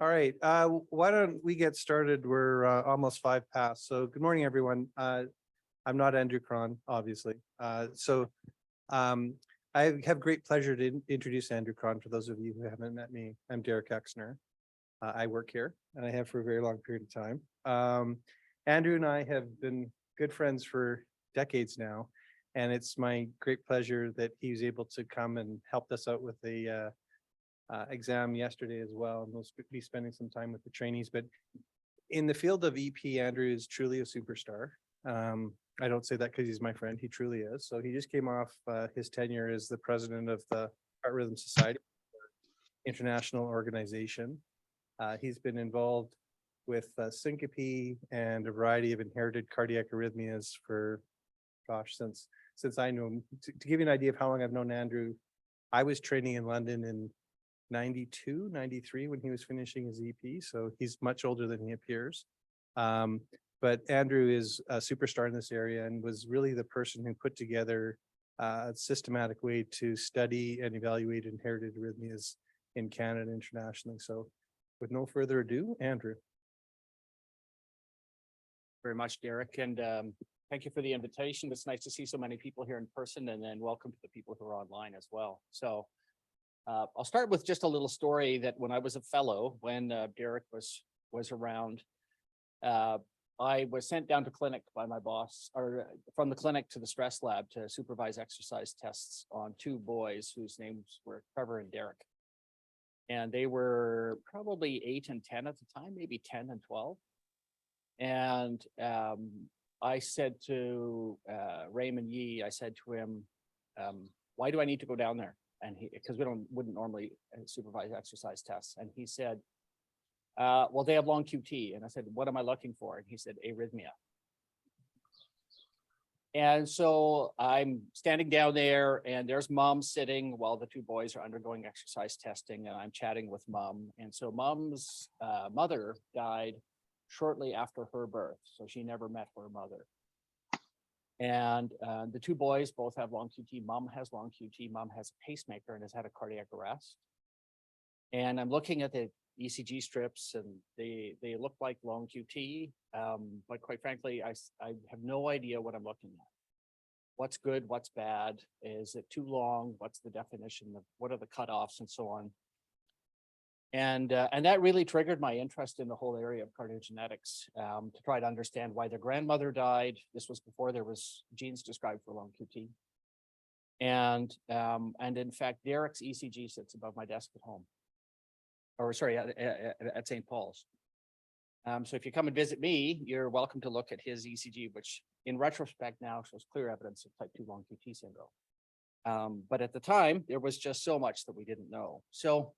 All right, why don't we get started? We're almost 5 past. So good morning, everyone. I'm not Andrew Krahn, obviously. I have great pleasure to introduce Andrew Krahn. For those of you who haven't met me, I'm Derek Exner. I work here and I have for a very long period of time. Andrew and I have been good friends for decades now. And it's my great pleasure that he was able to come and help us out with the exam yesterday as well, and we'll be spending some time with the trainees. But in the field of EP, Andrew is truly a superstar. I don't say that because he's my friend, he truly is. So he just came off his tenure as the president of the Heart Rhythm Society, international organization. He's been involved with syncope and a variety of inherited cardiac arrhythmias for, gosh, since I knew him. To give you an idea of how long I've known Andrew, I was training in London in 92, 93 when he was finishing his EP. So he's much older than he appears. But Andrew is a superstar in this area and was really the person who put together a systematic way to study and evaluate inherited arrhythmias in Canada internationally. So with no further ado, Andrew. Very much, Derek, and thank you for the invitation. It's nice to see so many people here in person, and then welcome to the people who are online as well. So I'll start with just a little story that when I was a fellow, when Derek was around, I was sent down to clinic by my boss, or from the clinic to the stress lab to supervise exercise tests on two boys whose names were Trevor and Derek. And they were probably 8 and 10 at the time, maybe 10 and 12. And I said to Raymond Yee, I said to him, why do I need to go down there? And because we wouldn't normally supervise exercise tests. And he said, well, they have long QT. And I said, what am I looking for? And he said, arrhythmia. And so I'm standing down there and there's mom sitting while the two boys are undergoing exercise testing, and I'm chatting with mom. And so mom's mother died shortly after her birth. So she never met her mother. And the two boys both have long QT. Mom has long QT. Mom has a pacemaker and has had a cardiac arrest. And I'm looking at the ECG strips, and they look like long QT. But quite frankly, I have no idea what I'm looking at. What's good? What's bad? Is it too long? What's the definition of what are the cutoffs and so on? And that really triggered my interest in the whole area of cardiogenetics, to try to understand why their grandmother died. This was before there was genes described for long QT. And in fact, Derek's ECG sits above my desk at home, or sorry, at St. Paul's. So if you come and visit me, you're welcome to look at his ECG, which in retrospect now shows clear evidence of type 2 long QT syndrome. But at the time, there was just so much that we didn't know. So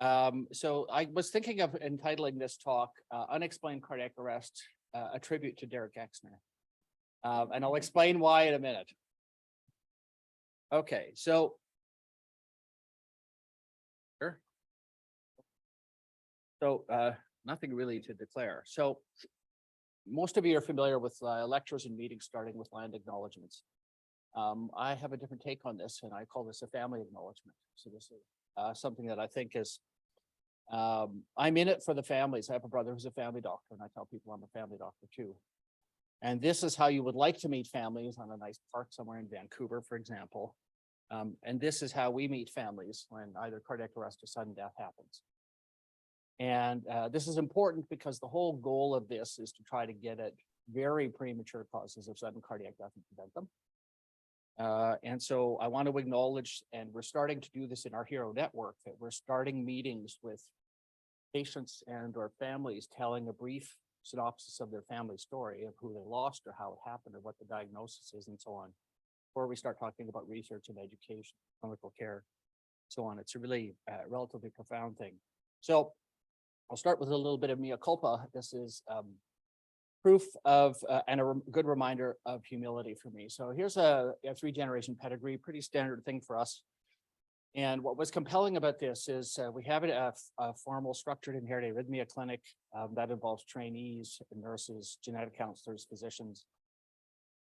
I was thinking of entitling this talk, Unexplained Cardiac Arrest, a tribute to Derek Exner. And I'll explain why in a minute. Okay, so. Sure. So nothing really to declare. So most of you are familiar with lectures and meetings starting with land acknowledgements. I have a different take on this, and I call this a family acknowledgement. So this is something that I think is, I'm in it for the families. I have a brother who's a family doctor, and I tell people I'm a family doctor too. And this is how you would like to meet families on a nice park somewhere in Vancouver, for example. And this is how we meet families when either cardiac arrest or sudden death happens. And this is important because the whole goal of this is to try to get at very premature causes of sudden cardiac death and prevent them. And so I want to acknowledge, and we're starting to do this in our Hero Network, that we're starting meetings with patients and or families telling a brief synopsis of their family story of who they lost or how it happened or what the diagnosis is and so on, before we start talking about research and education, clinical care, so on. It's a really relatively profound thing. So I'll start with a little bit of mea culpa. This is proof of and a good reminder of humility for me. So here's a 3-generation pedigree, pretty standard thing for us. And what was compelling about this is we have a formal structured inherited arrhythmia clinic that involves trainees, nurses, genetic counselors, physicians.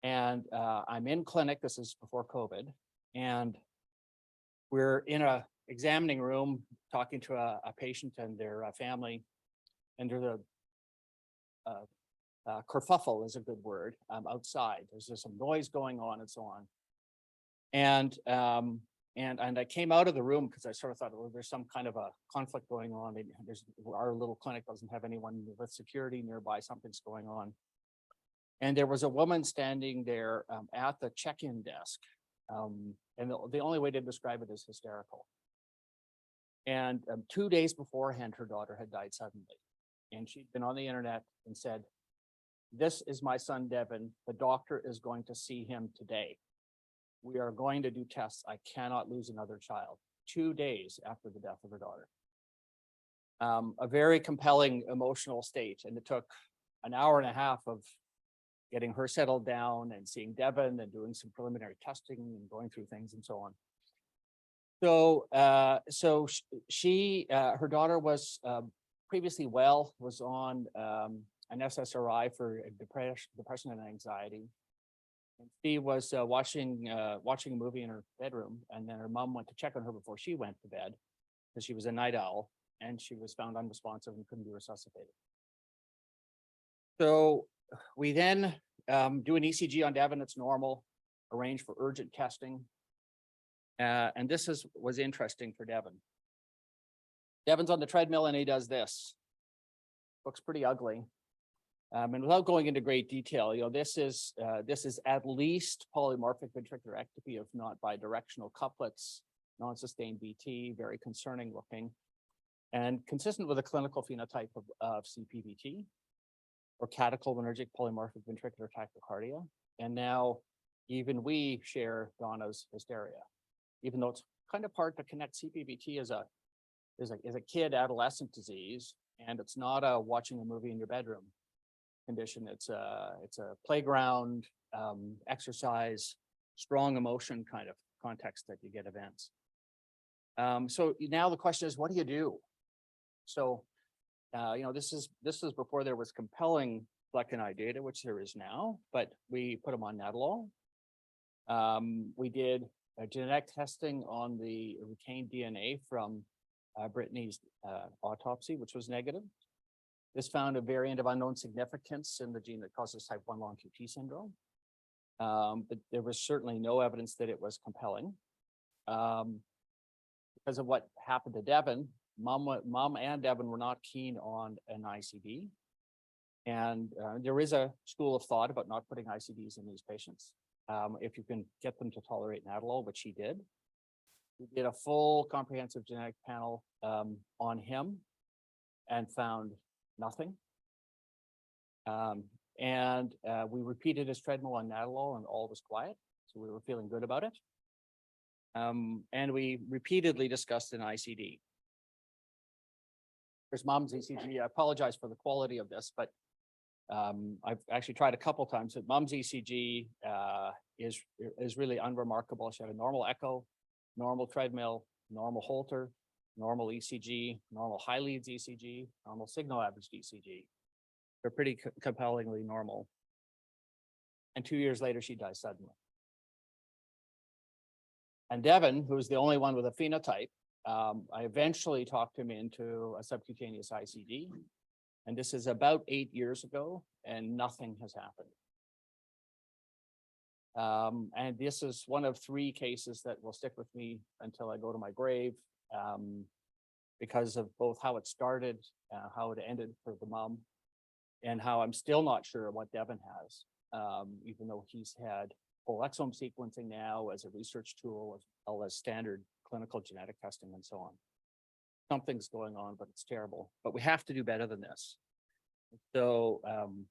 And I'm in clinic, this is before COVID, and we're in a examining room, talking to a patient and their family, and there's a kerfuffle is a good word, outside. There's some noise going on and so on. And I came out of the room because I sort of thought, well, there's some kind of a conflict going on. Maybe our little clinic doesn't have anyone with security nearby. Something's going on. And there was a woman standing there at the check-in desk. And the only way to describe it is hysterical. And 2 days beforehand, her daughter had died suddenly. And she'd been on the internet and said, "This is my son, Devin. The doctor is going to see him today. We are going to do tests. I cannot lose another child." 2 days after the death of her daughter. A very compelling emotional state. And it took an hour and a half of getting her settled down and seeing Devin and doing some preliminary testing and going through things and so on. So her daughter was previously well, was on an SSRI for depression and anxiety. And she was watching a movie in her bedroom, and then her mom went to check on her before she went to bed because she was a night owl, and she was found unresponsive and couldn't be resuscitated. So we then do an ECG on Devin. It's normal, arrange for urgent testing. And this was interesting for Devin. Devin's on the treadmill and he does this. Looks pretty ugly. And without going into great detail, this is at least polymorphic ventricular ectopy, if not bidirectional couplets, non-sustained VT, very concerning looking, and consistent with a clinical phenotype of CPVT, or catecholaminergic polymorphic ventricular tachycardia. And now even we share Donna's hysteria, even though it's kind of hard to connect CPVT as a kid adolescent disease, and it's not a watching a movie in your bedroom condition. It's a playground, exercise, strong emotion kind of context that you get events. So now the question is, what do you do? So this is before there was compelling Fleck-and-I data, which there is now, but we put them on Nadolol. We did genetic testing on the retained DNA from Brittany's autopsy, which was negative. This found a variant of unknown significance in the gene that causes type 1 long QT syndrome. But there was certainly no evidence that it was compelling. Because of what happened to Devin, Mom and Devin were not keen on an ICD. And there is a school of thought about not putting ICDs in these patients if you can get them to tolerate Nadolol, which he did. We did a full comprehensive genetic panel on him and found nothing. And we repeated his treadmill on Nadolol and all was quiet. So we were feeling good about it. And we repeatedly discussed an ICD. There's Mom's ECG. I apologize for the quality of this, but I've actually tried a couple times. Mom's ECG is really unremarkable. She had a normal echo, normal treadmill, normal Holter, normal ECG, normal high leads ECG, normal signal averaged ECG. They're pretty compellingly normal. And 2 years later, she dies suddenly. And Devin, who's the only one with a phenotype, I eventually talked him into a subcutaneous ICD. And this is about 8 years ago, and nothing has happened. And this is one of 3 cases that will stick with me until I go to my grave, because of both how it started, how it ended for the mom, and how I'm still not sure what Devin has, even though he's had whole exome sequencing now as a research tool, as well as standard clinical genetic testing and so on. Something's going on, but it's terrible. But we have to do better than this. So,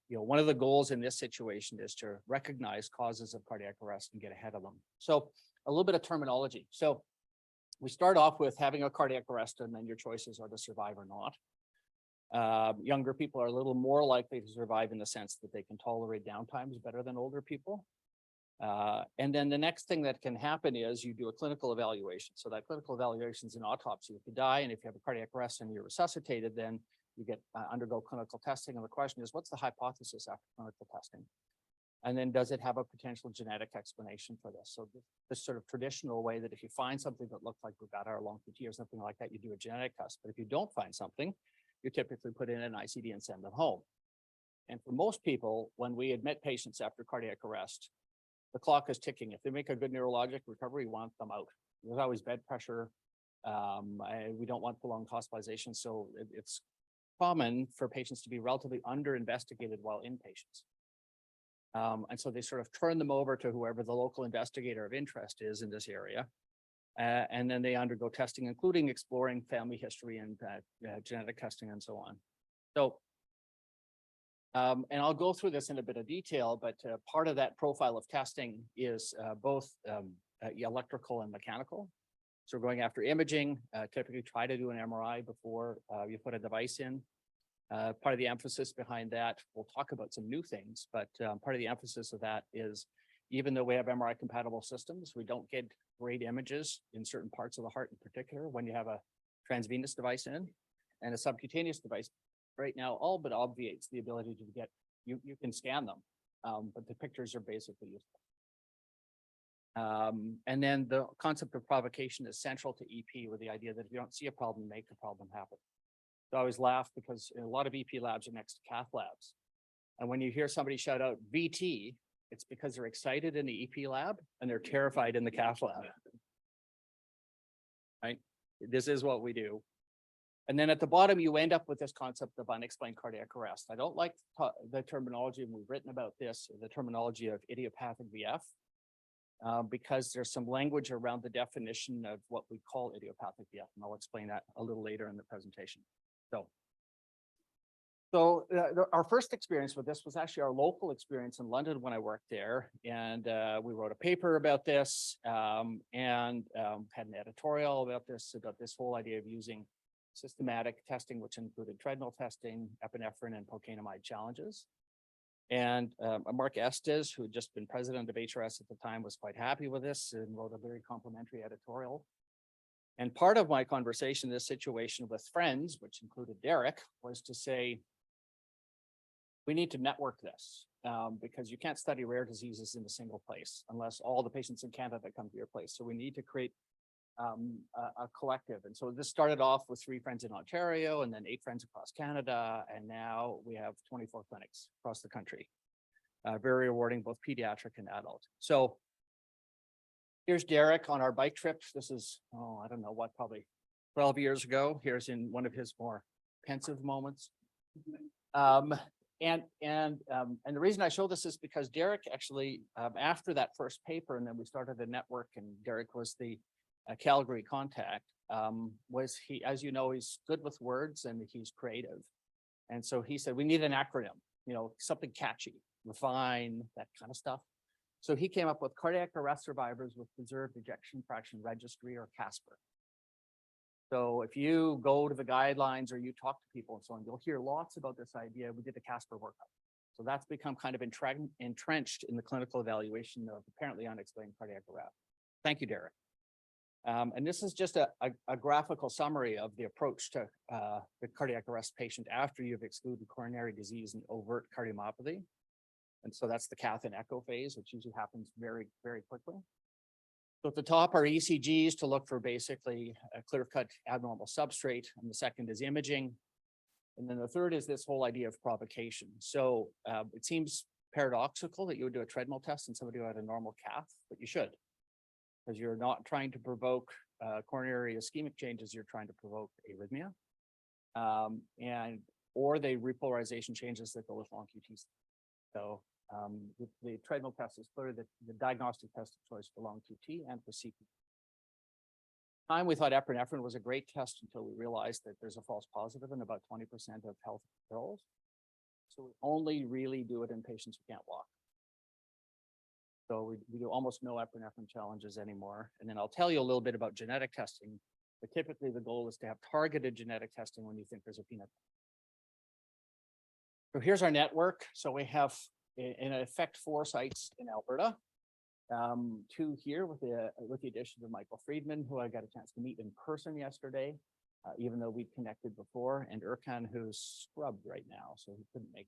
one of the goals in this situation is to recognize causes of cardiac arrest and get ahead of them. So a little bit of terminology. So we start off with having a cardiac arrest, and then your choices are to survive or not. Younger people are a little more likely to survive in the sense that they can tolerate downtimes better than older people. And then the next thing that can happen is you do a clinical evaluation. So that clinical evaluation is an autopsy. If you die and if you have a cardiac arrest and you're resuscitated, then you get undergo clinical testing. And the question is, what's the hypothesis after clinical testing? And then does it have a potential genetic explanation for this? So this sort of traditional way that if you find something that looks like Brugada or long QT or something like that, you do a genetic test. But if you don't find something, you typically put in an ICD and send them home. And for most people, when we admit patients after cardiac arrest, the clock is ticking. If they make a good neurologic recovery, we want them out. There's always bed pressure. We don't want prolonged hospitalization. So it's common for patients to be relatively under-investigated while inpatients. And so they sort of turn them over to whoever the local investigator of interest is in this area. And then they undergo testing, including exploring family history and genetic testing and so on. So, and I'll go through this in a bit of detail, but part of that profile of testing is both electrical and mechanical. So we're going after imaging, typically try to do an MRI before you put a device in. Part of the emphasis behind that, we'll talk about some new things, but part of the emphasis of that is even though we have MRI compatible systems, we don't get great images in certain parts of the heart in particular when you have a transvenous device in, and a subcutaneous device right now all but obviates the ability to get, you can scan them, but the pictures are basically useful. And then the concept of provocation is central to EP with the idea that if you don't see a problem, make the problem happen. So I always laugh because a lot of EP labs are next to cath labs. And when you hear somebody shout out VT, it's because they're excited in the EP lab and they're terrified in the cath lab. Right? This is what we do. And then at the bottom, you end up with this concept of unexplained cardiac arrest. I don't like the terminology, and we've written about this, the terminology of idiopathic VF, because there's some language around the definition of what we call idiopathic VF, and I'll explain that a little later in the presentation. So our first experience with this was actually our local experience in London when I worked there. And we wrote a paper about this and had an editorial about this whole idea of using systematic testing, which included treadmill testing, epinephrine, and procainamide challenges. And Mark Estes, who had just been president of HRS at the time, was quite happy with this and wrote a very complimentary editorial. And part of my conversation in this situation with friends, which included Derek, was to say, we need to network this because you can't study rare diseases in a single place unless all the patients in Canada come to your place. So we need to create a collective. And so this started off with 3 friends in Ontario and then 8 friends across Canada. And now we have 24 clinics across the country, very rewarding, both pediatric and adult. So here's Derek on our bike trip. This is, I don't know what, probably 12 years ago. Here's in one of his more pensive moments. And the reason I show this is because Derek actually, after that first paper, and then we started a network, and Derek was the Calgary contact, was he, as you know, he's good with words and he's creative. And so he said, we need an acronym, something catchy, refine, that kind of stuff. So he came up with Cardiac Arrest Survivors with Preserved Ejection Fraction Registry, or CASPR. So if you go to the guidelines or you talk to people and so on, you'll hear lots about this idea. We did the CASPR workup. So that's become kind of entrenched in the clinical evaluation of apparently unexplained cardiac arrest. Thank you, Derek. And this is just a graphical summary of the approach to the cardiac arrest patient after you've excluded coronary disease and overt cardiomyopathy. And so that's the cath and echo phase, which usually happens very, very quickly. So at the top are ECGs to look for basically a clear-cut abnormal substrate, and the second is imaging. And then the third is this whole idea of provocation. So it seems paradoxical that you would do a treadmill test in somebody who had a normal cath, but you should, because you're not trying to provoke coronary ischemic changes, you're trying to provoke arrhythmia, or the repolarization changes that go with long QTs. So the treadmill test is clearly the diagnostic test of choice for long QT and for CP. We thought epinephrine was a great test until we realized that there's a false positive in about 20% of health girls. So we only really do it in patients who can't walk. So we do almost no epinephrine challenges anymore. And then I'll tell you a little bit about genetic testing, but typically the goal is to have targeted genetic testing when you think there's a peanut. So here's our network. So we have, in effect, 4 sites in Alberta. 2 here with the addition of Michael Friedman, who I got a chance to meet in person yesterday, even though we'd connected before, and Krahn, who's scrubbed right now, so he couldn't make it.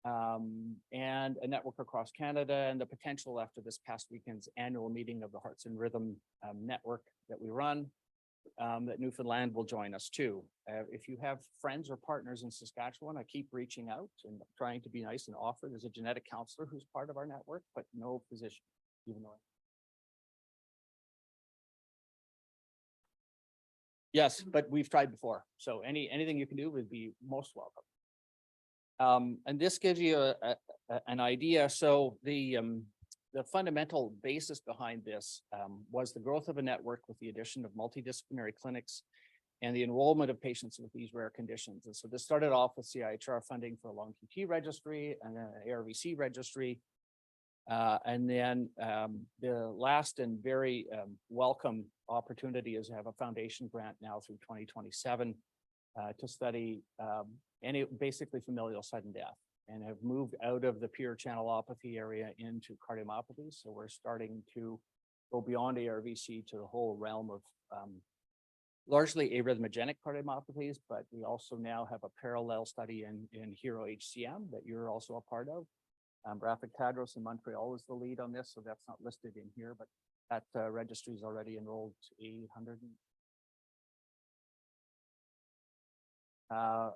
and a network across Canada, and the potential after this past weekend's annual meeting of the Hearts and Rhythm network that we run, that Newfoundland will join us too. If you have friends or partners in Saskatchewan, I keep reaching out and trying to be nice and offer. There's a genetic counselor who's part of our network, but no physician, even though. Yes, but we've tried before. So anything you can do would be most welcome. And this gives you an idea. So the fundamental basis behind this was the growth of a network with the addition of multidisciplinary clinics and the enrollment of patients with these rare conditions. And so this started off with CIHR funding for a long QT registry and then an ARVC registry. And then the last and very welcome opportunity is to have a foundation grant now through 2027 to study basically familial sudden death, and have moved out of the pure channelopathy area into cardiomyopathies. So we're starting to go beyond ARVC to the whole realm of largely arrhythmogenic cardiomyopathies, but we also now have a parallel study in Hero HCM that you're also a part of. Rafik Tadros in Montreal is the lead on this, so that's not listed in here, but that registry is already enrolled 800.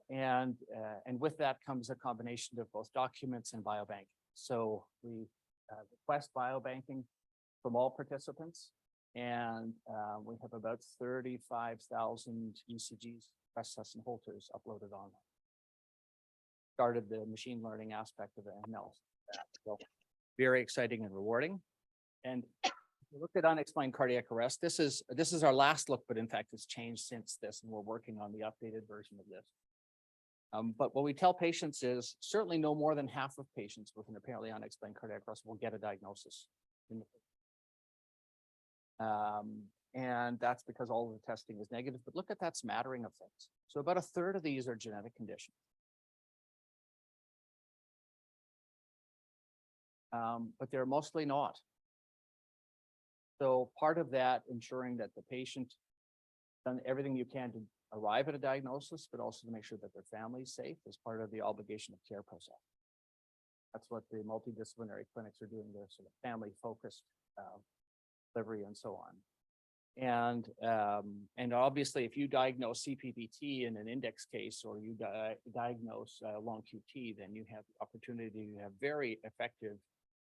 And with that comes a combination of both documents and biobanking. So we request biobanking from all participants, and we have about 35,000 ECGs, process and Holters uploaded online. Started the machine learning aspect of it and now. So very exciting and rewarding. And if you look at unexplained cardiac arrest, this is our last look, but in fact it's changed since this, and we're working on the updated version of this. But what we tell patients is certainly no more than half of patients with an apparently unexplained cardiac arrest will get a diagnosis. And that's because all of the testing is negative, but look at that smattering of things. So about a third of these are genetic conditions. But they're mostly not. So part of that, ensuring that the patient done everything you can to arrive at a diagnosis, but also to make sure that their family is safe, is part of the obligation of care process. That's what the multidisciplinary clinics are doing there, sort of family-focused delivery and so on. And obviously, if you diagnose CPVT in an index case, or you diagnose long QT, then you have the opportunity to have very effective,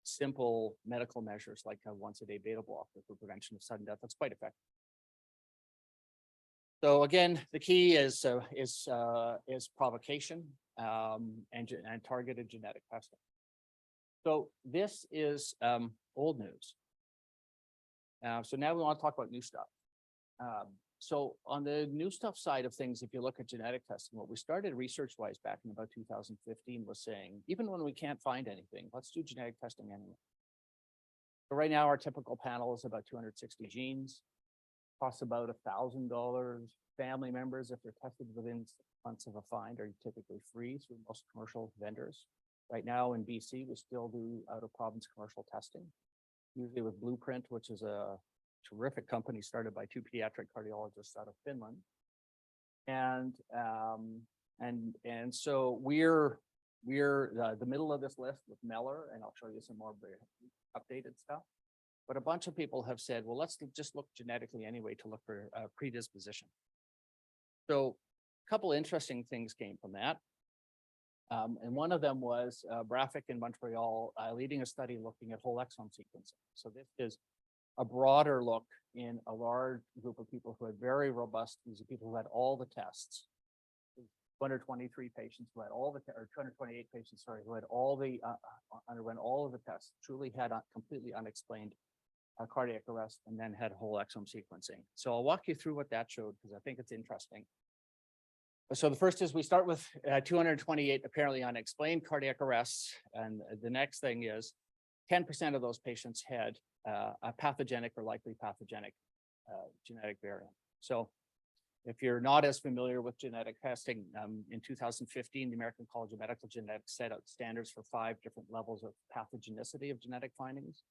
simple medical measures like a once-a-day beta blocker for prevention of sudden death. That's quite effective. So again, the key is provocation and targeted genetic testing. So this is old news. So now we want to talk about new stuff. So on the new stuff side of things, if you look at genetic testing, what we started research-wise back in about 2015 was saying, even when we can't find anything, let's do genetic testing anyway. So right now, our typical panel is about 260 genes, costs about $1,000. Family members, if they're tested within 6 months of a find, are typically free through most commercial vendors. Right now in BC, we still do out-of-province commercial testing, usually with Blueprint, which is a terrific company started by 2 pediatric cardiologists out of Finland. And so we're the middle of this list with Meller, and I'll show you some more updated stuff. But a bunch of people have said, well, let's just look genetically anyway to look for predisposition. So a couple interesting things came from that. And one of them was Rafik in Montreal leading a study looking at whole exome sequencing. So this is a broader look in a large group of people who had very robust, these are people who had all the tests. 223 patients who had all the, or 228 patients, sorry, who had all the, underwent all of the tests, truly had completely unexplained cardiac arrest, and then had whole exome sequencing. So I'll walk you through what that showed, because I think it's interesting. So the first is we start with 228 apparently unexplained cardiac arrests. And the next thing is 10% of those patients had a pathogenic or likely pathogenic genetic variant. So if you're not as familiar with genetic testing, in 2015, the American College of Medical Genetics set out standards for 5 different levels of pathogenicity of genetic findings.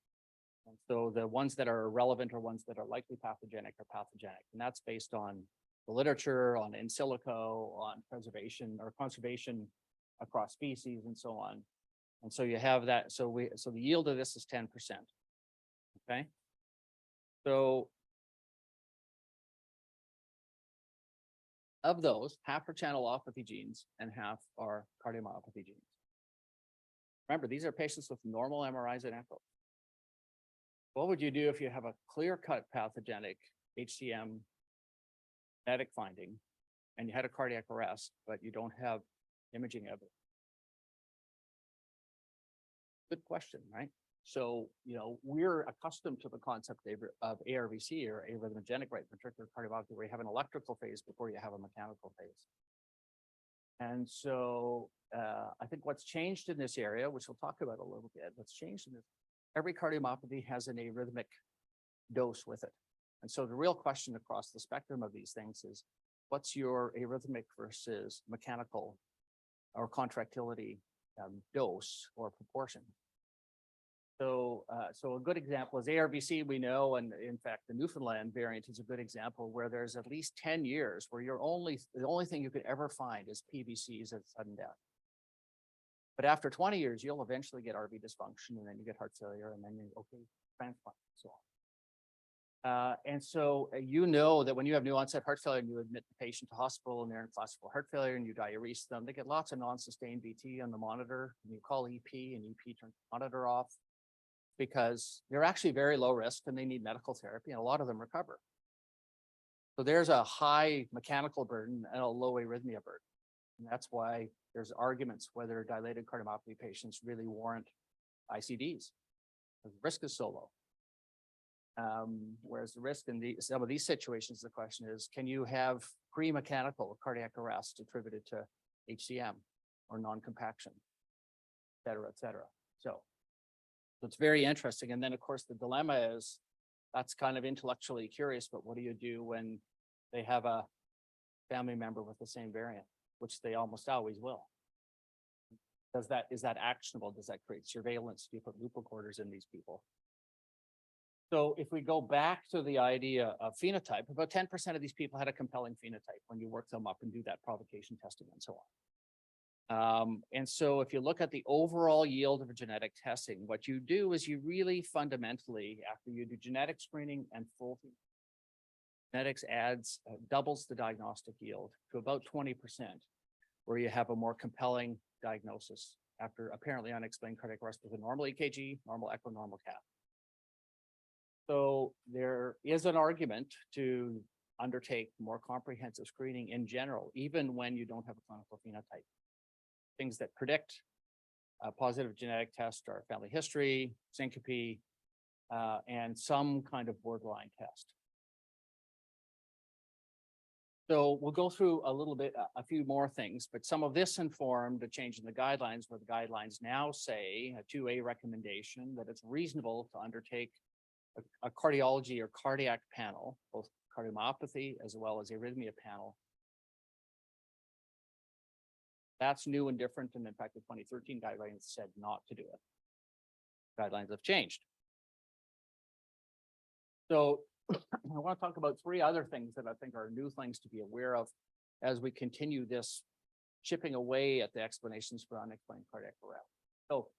And so the ones that are relevant or ones that are likely pathogenic are pathogenic. And that's based on the literature, on in silico, on preservation or conservation across species and so on. And so you have that, so the yield of this is 10%. Okay. So of those, half are channelopathy genes and half are cardiomyopathy genes. Remember, these are patients with normal MRIs and echoes. What would you do if you have a clear-cut pathogenic HCM genetic finding and you had a cardiac arrest, but you don't have imaging evidence? Good question, right? So, we're accustomed to the concept of ARVC, or arrhythmogenic right ventricular cardiomyopathy, where you have an electrical phase before you have a mechanical phase. And so I think what's changed in this area, which we'll talk about a little bit, what's changed in this, every cardiomyopathy has an arrhythmic dose with it. And so the real question across the spectrum of these things is, what's your arrhythmic versus mechanical or contractility dose or proportion? So a good example is ARVC, we know, and in fact, the Newfoundland variant is a good example where there's at least 10 years where the only thing you could ever find is PVCs at sudden death. But after 20 years, you'll eventually get RV dysfunction, and then you get heart failure, and then transplant, and so on. And so that when you have new onset heart failure and you admit the patient to hospital and they're in classical heart failure and you diurese them, they get lots of non-sustained VT on the monitor, and you call EP and EP turns the monitor off, because they're actually very low risk and they need medical therapy, and a lot of them recover. So there's a high mechanical burden and a low arrhythmia burden. And that's why there's arguments whether dilated cardiomyopathy patients really warrant ICDs, because the risk is so low. Whereas the risk in some of these situations, the question is, can you have pre-mechanical cardiac arrest attributed to HCM or non-compaction, et cetera, et cetera. So it's very interesting. And then, of course, the dilemma is, that's kind of intellectually curious, but what do you do when they have a family member with the same variant, which they almost always will? Is that actionable? Does that create surveillance? Do you put loop recorders in these people? So if we go back to the idea of phenotype, about 10% of these people had a compelling phenotype when you work them up and do that provocation testing and so on. And so if you look at the overall yield of genetic testing, what you do is you really fundamentally, after you do genetic screening and full genetics doubles the diagnostic yield to about 20%, where you have a more compelling diagnosis after apparently unexplained cardiac arrest with a normal EKG, normal echo, normal cath. So there is an argument to undertake more comprehensive screening in general, even when you don't have a clinical phenotype. Things that predict a positive genetic test are family history, syncope, and some kind of borderline test. So we'll go through a few more things, but some of this informed a change in the guidelines, where the guidelines now say a 2A recommendation that it's reasonable to undertake a cardiology or cardiac panel, both cardiomyopathy as well as arrhythmia panel. That's new and different, and in fact, the 2013 guidelines said not to do it. Guidelines have changed. So I want to talk about three other things that I think are new things to be aware of as we continue this chipping away at the explanations for unexplained cardiac arrest. So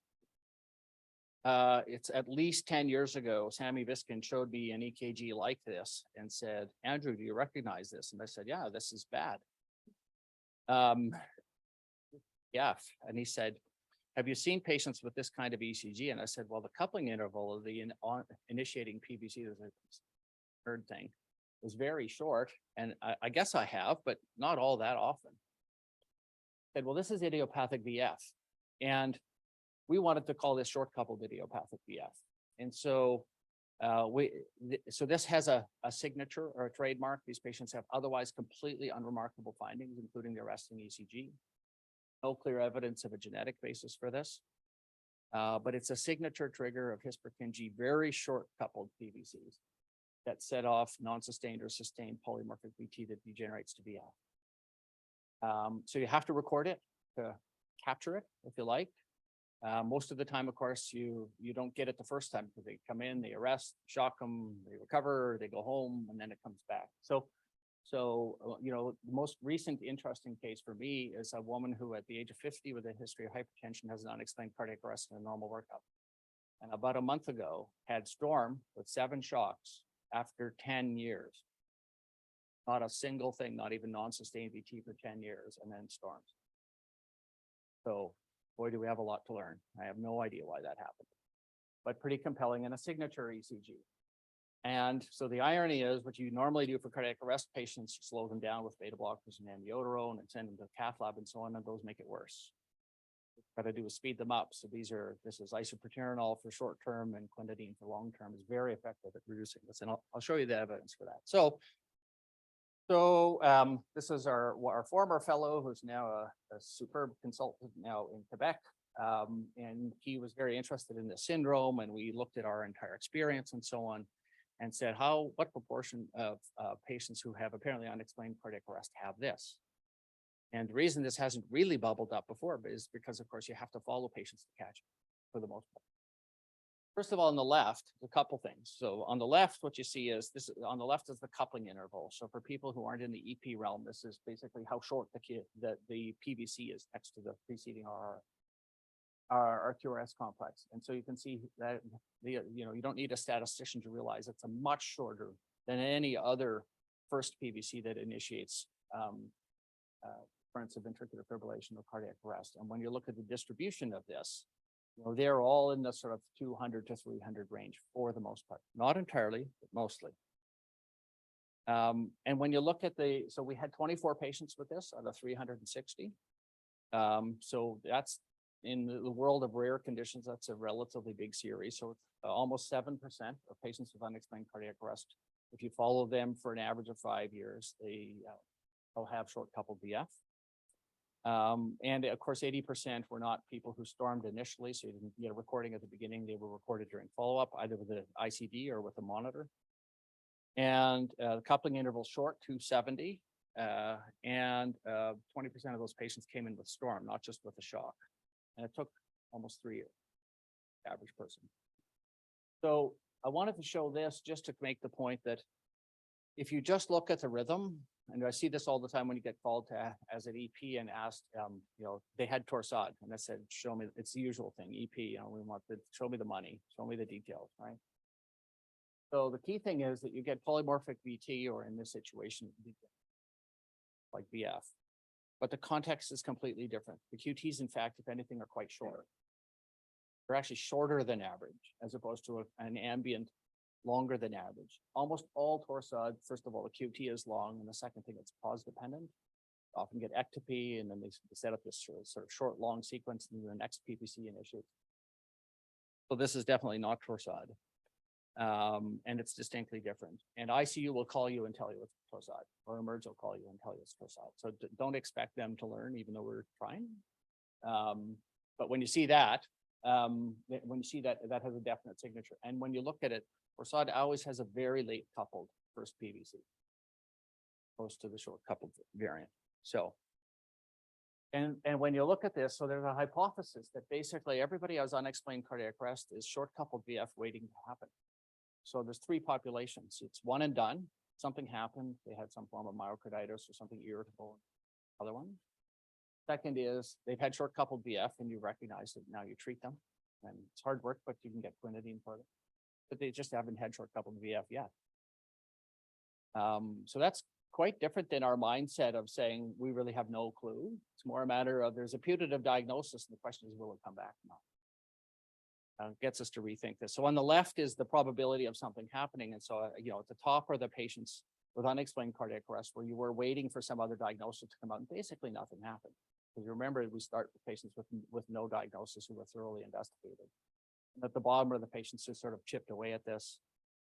it's at least 10 years ago, Sammy Viskin showed me an EKG like this and said, "Andrew, do you recognize this?" And I said, "Yeah, this is bad." Yeah, and he said, "Have you seen patients with this kind of ECG?" And I said, "Well, the coupling interval of the initiating PVC, there's a third thing, is very short, and I guess I have, but not all that often." I said, "Well, this is idiopathic VF," and we wanted to call this short coupled idiopathic VF. And so so this has a signature or a trademark. These patients have otherwise completely unremarkable findings, including the arresting ECG. No clear evidence of a genetic basis for this, but it's a signature trigger of Hisper-Kingi, very short coupled PVCs that set off non-sustained or sustained polymorphic VT that degenerates to VF. So you have to record it to capture it, if you like. Most of the time, of course, you don't get it the first time, because they come in, they arrest, shock them, they recover, they go home, and then it comes back. So So, the most recent interesting case for me is a woman who at the age of 50 with a history of hypertension has an unexplained cardiac arrest in a normal workup. And about a month ago had storm with 7 shocks after 10 years. Not a single thing, not even non-sustained VT for 10 years, and then storms. So boy, do we have a lot to learn. I have no idea why that happened, but pretty compelling in a signature ECG. And so the irony is what you normally do for cardiac arrest patients, you slow them down with beta blockers and amiodarone and send them to the cath lab and so on, and those make it worse. What I do is speed them up. So this is isoproterenol for short term and quinidine for long term is very effective at reducing this. And I'll show you the evidence for that. So this is our former fellow who's now a superb consultant now in Quebec. And he was very interested in this syndrome, and we looked at our entire experience and so on, and said, what proportion of patients who have apparently unexplained cardiac arrest have this? And the reason this hasn't really bubbled up before is because, of course, you have to follow patients to catch it for the most part. First of all, on the left, a couple things. So on the left, what you see is on the left is the coupling interval. So for people who aren't in the EP realm, this is basically how short the PVC is next to the preceding our QRS complex. And so you can see that you don't need a statistician to realize it's a much shorter than any other first PVC that initiates currents of ventricular fibrillation or cardiac arrest. And when you look at the distribution of this, they're all in the sort of 200 to 300 range for the most part, not entirely, but mostly. And when you look at so we had 24 patients with this out of 360. So that's in the world of rare conditions, that's a relatively big series. So it's almost 7% of patients with unexplained cardiac arrest. If you follow them for an average of 5 years, they'll have short coupled VF. And of course, 80% were not people who stormed initially. So you didn't get a recording at the beginning. They were recorded during follow-up, either with the ICD or with a monitor. And the coupling interval short, 270. And 20% of those patients came in with storm, not just with a shock. And it took almost 3 years, average person. So I wanted to show this just to make the point that if you just look at the rhythm, and I see this all the time when you get called to as an EP and asked, they had Torsade, and I said, show me, it's the usual thing, EP, we want show me the money, show me the details, right? So the key thing is that you get polymorphic VT, or in this situation, like VF. But the context is completely different. The QTs, in fact, if anything, are quite short. They're actually shorter than average, as opposed to an ambient longer than average. Almost all Torsade, first of all, the QT is long, and the second thing, it's pause dependent. Often get ectopy, and then they set up this sort of short, long sequence, and the next PPC initiates. So this is definitely not Torsade. And it's distinctly different. And ICU will call you and tell you it's Torsade, or Emerge will call you and tell you it's Torsade. So don't expect them to learn, even though we're trying. But when you see that, that has a definite signature. And when you look at it, Torsade always has a very late coupled first PVC, opposed to the short coupled variant. So, and when you look at this, so there's a hypothesis that basically everybody who has unexplained cardiac arrest is short coupled VF waiting to happen. So there's 3 populations. It's one and done. Something happened. They had some form of myocarditis or something irritable. Other one. Second is they've had short coupled VF, and you recognize it. Now you treat them, and it's hard work, but you can get quinidine for it. But they just haven't had short coupled VF yet. So that's quite different than our mindset of saying we really have no clue. It's more a matter of there's a putative diagnosis, and the question is, will it come back? No. Gets us to rethink this. So on the left is the probability of something happening. And so, at the top are the patients with unexplained cardiac arrest where you were waiting for some other diagnosis to come out, and basically nothing happened. Because you remember, we start with patients with no diagnosis who were thoroughly investigated. And at the bottom are the patients who sort of chipped away at this.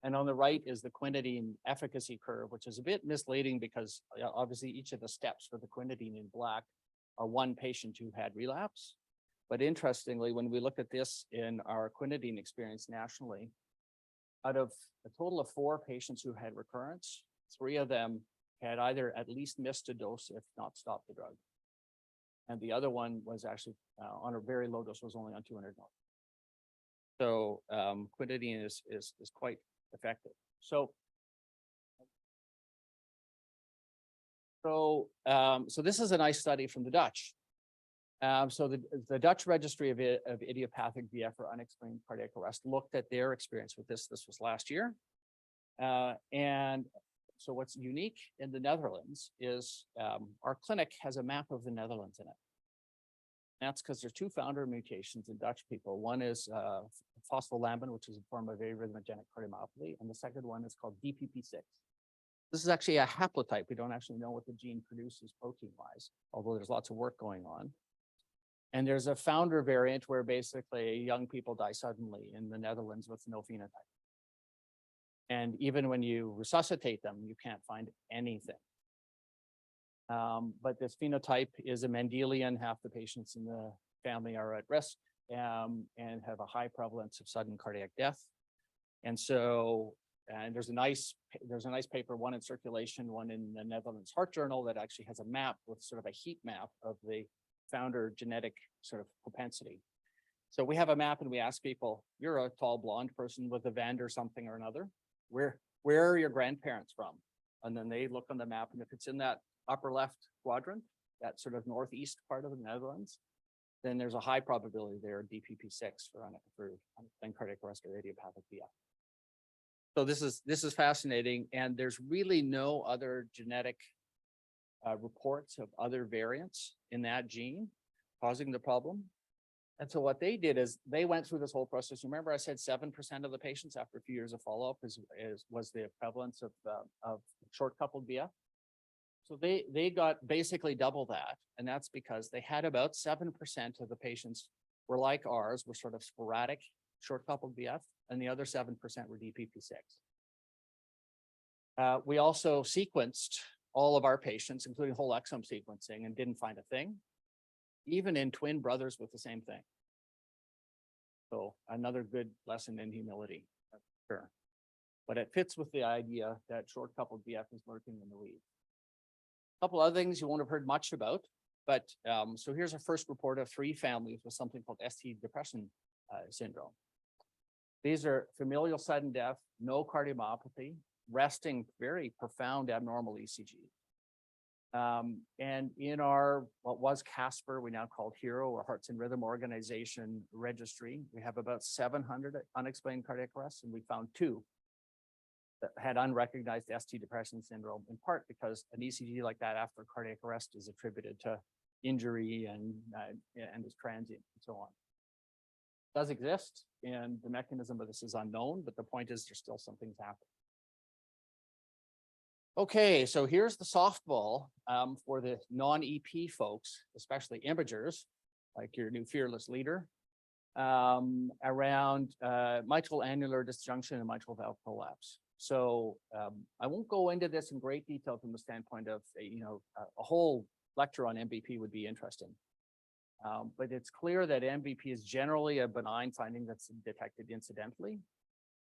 And on the right is the quinidine efficacy curve, which is a bit misleading because obviously each of the steps for the quinidine in black are one patient who had relapse. But interestingly, when we look at this in our quinidine experience nationally, out of a total of 4 patients who had recurrence, 3 of them had either at least missed a dose, if not stopped the drug. And the other one was actually on a very low dose, was only on 200 milligrams. So quinidine is quite effective. So So this is a nice study from the Dutch. So the Dutch Registry of Idiopathic VF or Unexplained Cardiac Arrest looked at their experience with this. This was last year. And so what's unique in the Netherlands is our clinic has a map of the Netherlands in it. That's because there's two founder mutations in Dutch people. One is phospholamban, which is a form of arrhythmogenic cardiomyopathy, and the second one is called DPP6. This is actually a haplotype. We don't actually know what the gene produces protein-wise, although there's lots of work going on. And there's a founder variant where basically young people die suddenly in the Netherlands with no phenotype. And even when you resuscitate them, you can't find anything. But this phenotype is a Mendelian. Half the patients in the family are at risk and have a high prevalence of sudden cardiac death. And so, and there's a nice paper, one in Circulation, one in the Netherlands Heart Journal, that actually has a map with sort of a heat map of the founder genetic sort of propensity. So we have a map and we ask people, you're a tall blonde person with a Van or something or another. Where are your grandparents from? And then they look on the map, and if it's in that upper left quadrant, that sort of northeast part of the Netherlands, then there's a high probability they're DPP6 for unexplained cardiac arrest or idiopathic VF. So this is fascinating, and there's really no other genetic reports of other variants in that gene causing the problem. And so what they did is they went through this whole process. Remember, I said 7% of the patients after a few years of follow-up was the prevalence of short-coupled VF. So they got basically double that, and that's because they had about 7% of the patients were like ours, were sort of sporadic short-coupled VF, and the other 7% were DPP6. We also sequenced all of our patients, including whole exome sequencing, and didn't find a thing, even in twin brothers with the same thing. So another good lesson in humility, sure. But it fits with the idea that short-coupled VF is lurking in the weeds. A couple other things you won't have heard much about, but so here's a first report of 3 families with something called ST depression syndrome. These are familial sudden death, no cardiomyopathy, resting very profound abnormal ECG. And in our, what was Casper, we now called HERO, or Hearts and Rhythm Organization registry, we have about 700 unexplained cardiac arrests, and we found 2 that had unrecognized ST depression syndrome, in part because an ECG like that after cardiac arrest is attributed to injury and is transient and so on. It does exist, and the mechanism of this is unknown, but the point is there's still something's happening. Okay, so here's the softball for the non-EP folks, especially imagers, like your new fearless leader, around mitral annular disjunction and mitral valve prolapse. So I won't go into this in great detail from the standpoint of, a whole lecture on MVP would be interesting. But it's clear that MVP is generally a benign finding that's detected incidentally.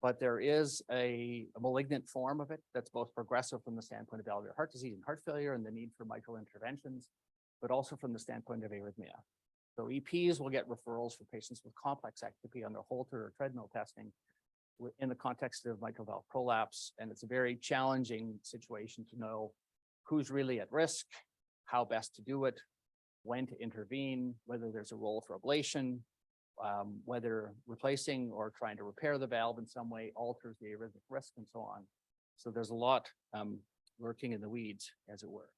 But there is a malignant form of it that's both progressive from the standpoint of valvular heart disease and heart failure and the need for mitral interventions, but also from the standpoint of arrhythmia. So EPs will get referrals for patients with complex ectopy on their Holter or treadmill testing in the context of mitral valve prolapse. And it's a very challenging situation to know who's really at risk, how best to do it, when to intervene, whether there's a role for ablation, whether replacing or trying to repair the valve in some way alters the arrhythmic risk and so on. So there's a lot lurking in the weeds, as it were.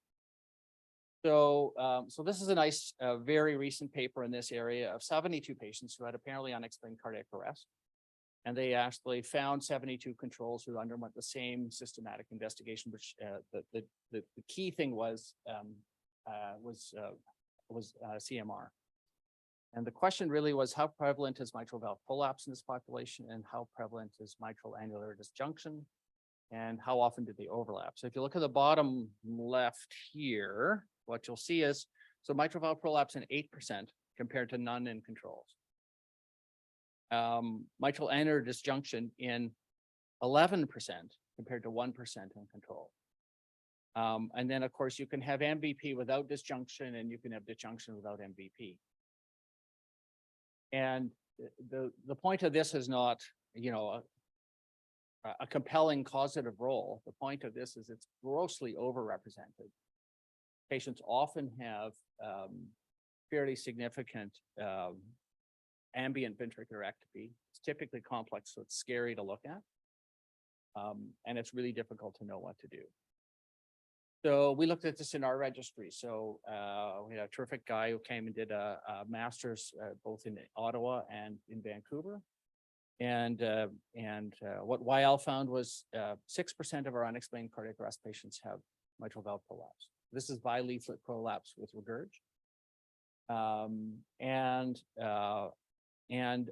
So, so this is a nice, very recent paper in this area of 72 patients who had apparently unexplained cardiac arrest. And they actually found 72 controls who underwent the same systematic investigation, which the key thing was CMR. And the question really was, how prevalent is mitral valve prolapse in this population, and how prevalent is mitral annular disjunction, and how often did they overlap? So if you look at the bottom left here, what you'll see is, so mitral valve prolapse in 8% compared to none in controls. Mitral annular disjunction in 11% compared to 1% in control. And then, of course, you can have MVP without disjunction, and you can have disjunction without MVP. And the point of this is not, a compelling causative role. The point of this is it's grossly overrepresented patients often have fairly significant ambient ventricular ectopy. It's typically complex, so it's scary to look at. And it's really difficult to know what to do. So we looked at this in our registry. So we had a terrific guy who came and did a master's both in Ottawa and in Vancouver. And what YL found was 6% of our unexplained cardiac arrest patients have mitral valve prolapse. This is bileaflet prolapse with regurg. And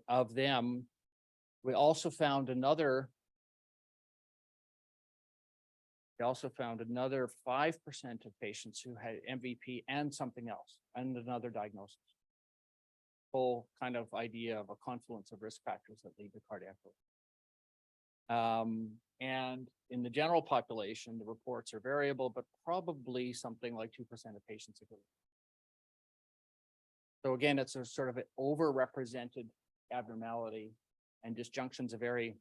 of them, we also found another 5% of patients who had MVP and something else and another diagnosis. Whole kind of idea of a confluence of risk factors that lead to cardiac arrest. And in the general population, the reports are variable, but probably something like 2% of patients agree. So again, it's a sort of an overrepresented abnormality, and disjunction's a very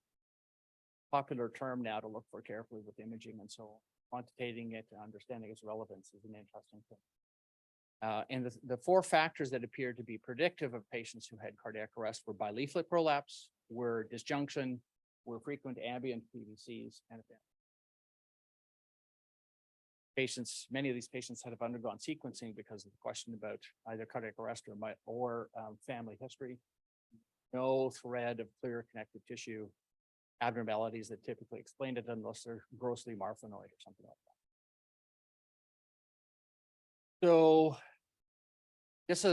popular term now to look for carefully with imaging, and so quantitating it and understanding its relevance is an interesting thing. And the four factors that appeared to be predictive of patients who had cardiac arrest were bileaflet prolapse, were disjunction, were frequent ambient PVCs, and patients. Many of these patients had undergone sequencing because of the question about either cardiac arrest or family history. No thread of clear connective tissue abnormalities that typically explain it unless they're grossly marfanoid or something like that. So this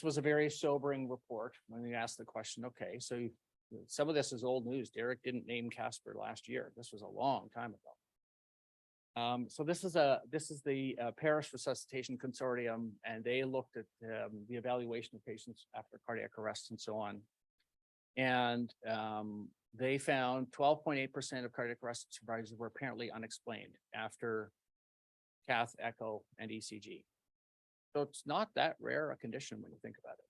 was a very sobering report when we asked the question, okay, so some of this is old news. Derek didn't name Casper last year. This was a long time ago. So this is the Paris Resuscitation Consortium, and they looked at the evaluation of patients after cardiac arrest and so on. And they found 12.8% of cardiac arrest survivors were apparently unexplained after cath, echo, and ECG. So it's not that rare a condition when you think about it.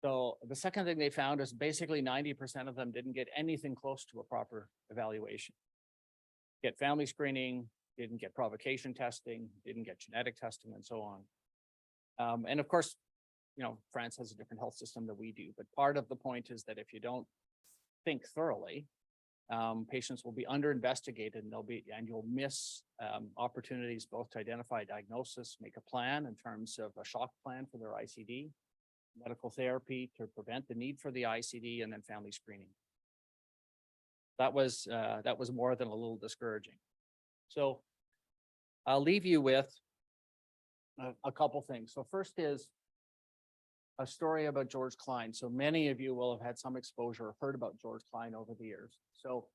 So the second thing they found is basically 90% of them didn't get anything close to a proper evaluation. Get family screening, didn't get provocation testing, didn't get genetic testing, and so on. And of course, you know, France has a different health system than we do, but part of the point is that if you don't think thoroughly, patients will be under-investigated, and you'll miss opportunities both to identify diagnosis, make a plan in terms of a shock plan for their ICD, medical therapy to prevent the need for the ICD, and then family screening. That was more than a little discouraging. So I'll leave you with a couple things. So first is a story about George Klein. So many of you will have had some exposure or heard about George Klein over the years. So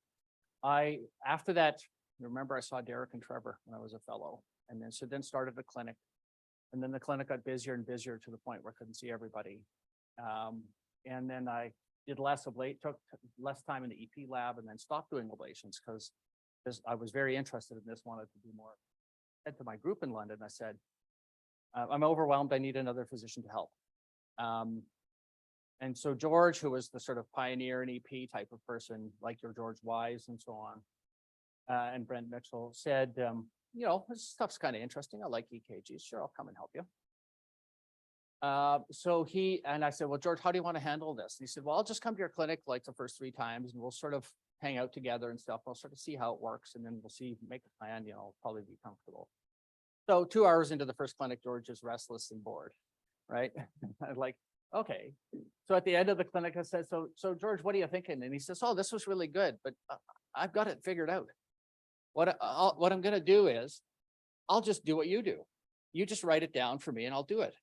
after that, remember I saw Derek and Trevor when I was a fellow, and then started the clinic. And then the clinic got busier and busier to the point where I couldn't see everybody. And then I did took less time in the EP lab, and then stopped doing ablations because I was very interested in this, wanted to do more. I said to my group in London, I said, I'm overwhelmed, I need another physician to help. And so George, who was the sort of pioneer and EP type of person, like your George Wise and so on, and Brent Mitchell said, you know, this stuff's kind of interesting. I like EKGs. Sure, I'll come and help you. So I said, well, George, how do you want to handle this? And he said, well, I'll just come to your clinic like the first 3 times, and we'll sort of hang out together and stuff. I'll sort of see how it works, and then we'll make a plan, you know, I'll probably be comfortable. So 2 hours into the first clinic, George is restless and bored, right? I'm like, okay. So at the end of the clinic, I said, so George, what are you thinking? And he says, oh, this was really good, but I've got it figured out. What I'm going to do is I'll just do what you do. You just write it down for me and I'll do it.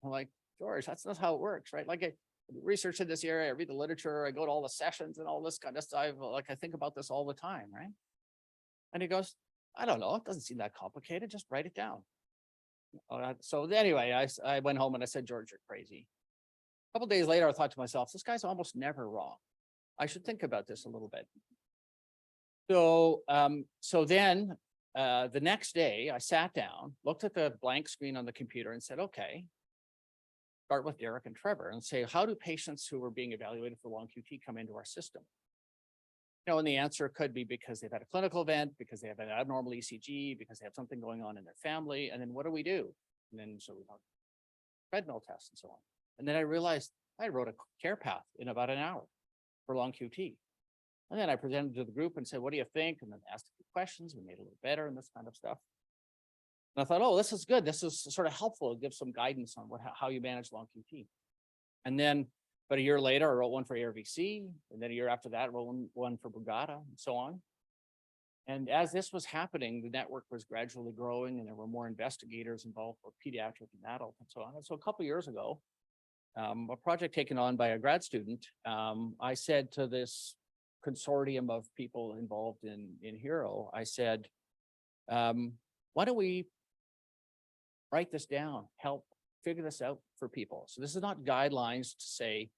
I'm like, George, that's not how it works, right? Like I research in this area, I read the literature, I go to all the sessions and all this kind of stuff. Like I think about this all the time, right? And he goes, I don't know. It doesn't seem that complicated. Just write it down. So anyway, I went home and I said, George, you're crazy. A couple of days later, I thought to myself, this guy's almost never wrong. I should think about this a little bit. So then the next day I sat down, looked at the blank screen on the computer and said, okay, start with Derek and Trevor and say, how do patients who are being evaluated for long QT come into our system? And the answer could be because they've had a clinical event, because they have an abnormal ECG, because they have something going on in their family. And then what do we do? And then so we talk treadmill tests and so on. And then I realized I wrote a care path in about an hour for long QT. And then I presented to the group and said, what do you think? And then asked a few questions. We made it a little better and this kind of stuff. And I thought, oh, this is good. This is sort of helpful. It gives some guidance on how you manage long QT. And then about a year later, I wrote one for ARVC. And then a year after that, I wrote one for Brugada and so on. And as this was happening, the network was gradually growing and there were more investigators involved for pediatric and adult and so on. And so a couple of years ago, a project taken on by a grad student, I said to this consortium of people involved in HERO, I said, why don't we write this down, help figure this out for people. So this is not guidelines to say,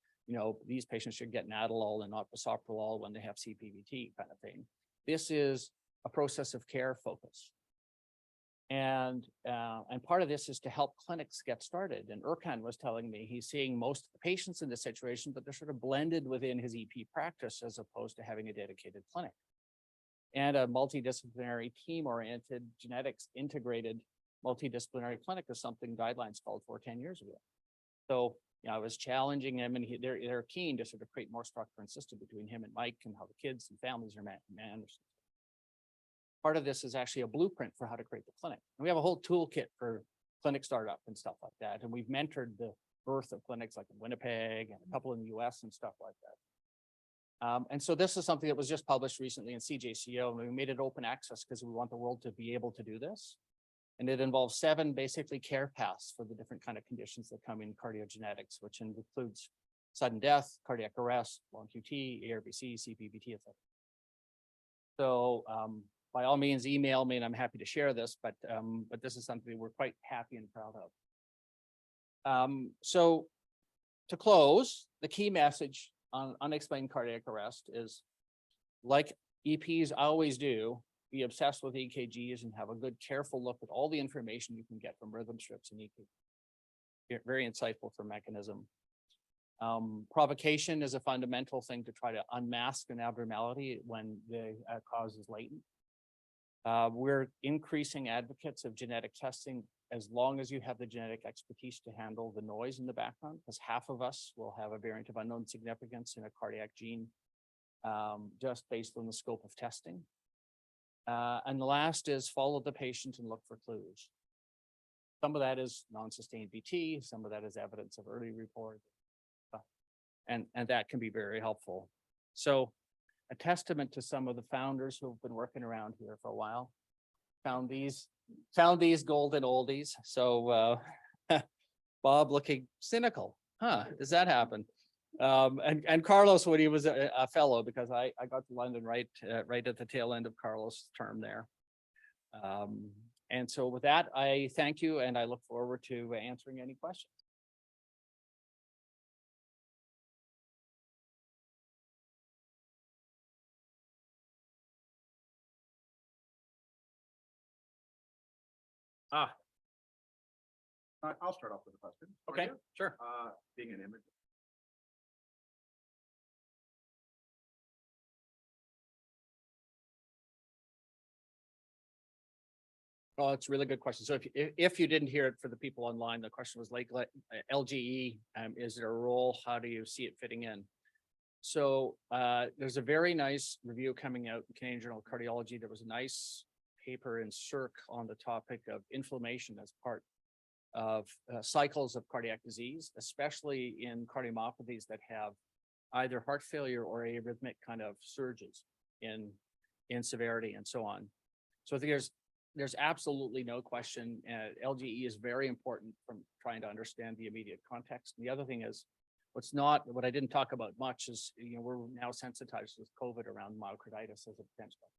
these patients should get Nadolol and not bisoprolol when they have CPVT kind of thing. This is a process of care focus. And part of this is to help clinics get started. And Krahn was telling me he's seeing most of the patients in this situation, but they're sort of blended within his EP practice as opposed to having a dedicated clinic. And a multidisciplinary team-oriented genetics integrated multidisciplinary clinic is something guidelines called for 10 years ago. So I was challenging him, and they're keen to sort of create more structure and system between him and Mike and how the kids and families are managed. Part of this is actually a blueprint for how to create the clinic. And we have a whole toolkit for clinic startup and stuff like that. And we've mentored the birth of clinics like in Winnipeg and a couple in the US and stuff like that. And so this is something that was just published recently in CJCO, and we made it open access because we want the world to be able to do this. And it involves 7 basically care paths for the different kind of conditions that come in cardiogenetics, which includes sudden death, cardiac arrest, long QT, ARVC, CPVT, etc. So by all means, email me and I'm happy to share this, but this is something we're quite happy and proud of. So to close, the key message on unexplained cardiac arrest is, like EPs always do, be obsessed with EKGs and have a good, careful look at all the information you can get from rhythm strips and EKG. Very insightful for mechanism. Provocation is a fundamental thing to try to unmask an abnormality when the cause is latent. We're increasing advocates of genetic testing as long as you have the genetic expertise to handle the noise in the background, because half of us will have a variant of unknown significance in a cardiac gene just based on the scope of testing. And the last is follow the patient and look for clues. Some of that is non-sustained VT, some of that is evidence of early report, and that can be very helpful. So a testament to some of the founders who've been working around here for a while, found these golden oldies. So Bob looking cynical, does that happen? And Carlos, when he was a fellow, because I got to London right at the tail end of Carlos' term there. And so with that, I thank you, and I look forward to answering any questions. I'll start off with a question. Okay, sure. Being an image. Oh, it's a really good question. So if you didn't hear it for the people online, the question was like LGE, is there a role? How do you see it fitting in? So there's a very nice review coming out in Canadian Journal of Cardiology. There was a nice paper in Circ on the topic of inflammation as part of cycles of cardiac disease, especially in cardiomyopathies that have either heart failure or arrhythmic kind of surges in severity and so on. So I think there's absolutely no question. LGE is very important from trying to understand the immediate context. And the other thing is, what I didn't talk about much is, we're now sensitized with COVID around myocarditis as a potential.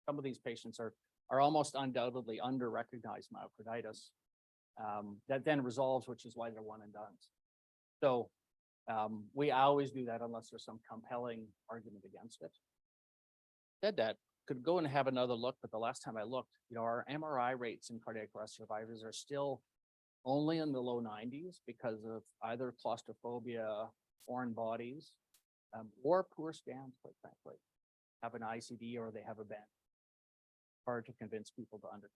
Some of these patients are almost undoubtedly under-recognized myocarditis that then resolves, which is why they're one and done. So we always do that unless there's some compelling argument against it. Said that, could go and have another look, but the last time I looked, our MRI rates in cardiac arrest survivors are still only in the low 90s because of either claustrophobia, foreign bodies, or poor scans, quite frankly. have an ICD or they have a band. Hard to convince people to under.